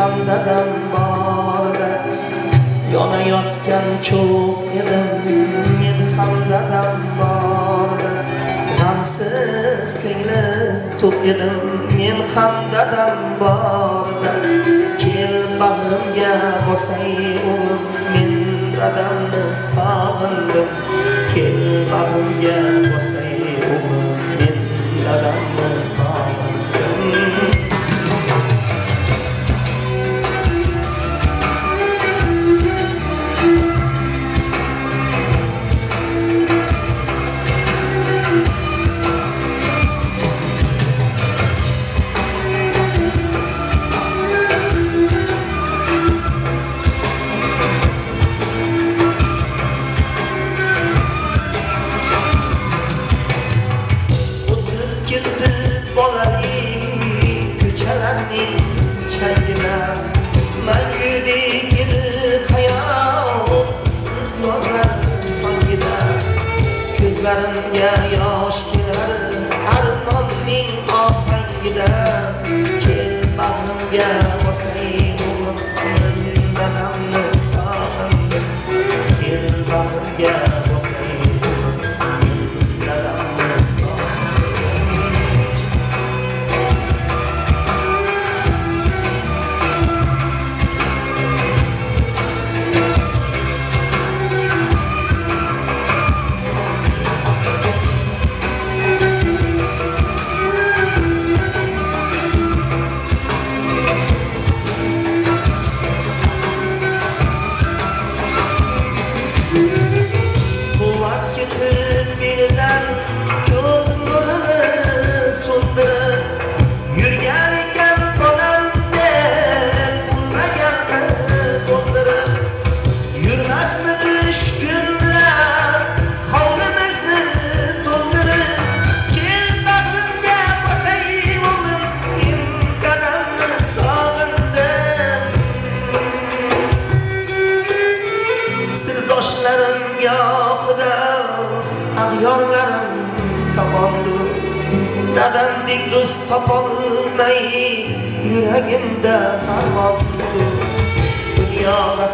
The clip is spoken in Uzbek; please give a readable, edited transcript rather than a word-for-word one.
ham dadam borda yonayotgan cho'p edim, men ham dadam borda g'amsiz ko'ngli to'q edim, men ham dadam borda kel bag'rimga bosay o'g'lim, men dadamni sog'indim, kel bag'rimga bosay o'g'lim, men dadamni sog'indim. Bolali ko'chalarning changida mangudek edi hayot issiq yozlar tongida ko'zlarimga yosh kelar armonning ohangida kel bag'rimga bosay o'g'lim, men dadamni sog'indim, kel bag'rimga bosay o'g'lim, men dadamni sog'indim. Belidan ko'z nurini so'ndirib yurgan ekan bolam deb bo'lmaganni to'ldirib yurmasmidi shu kunlar hovlimizni to'ldirib kel bag'rimga bosay o'g'lim, men dadamni sog'indim. Sirdoshlarim gohida ag'yorlarim tomondur, dadamdek do'st topolmay yuragimda armondur. Dunyoga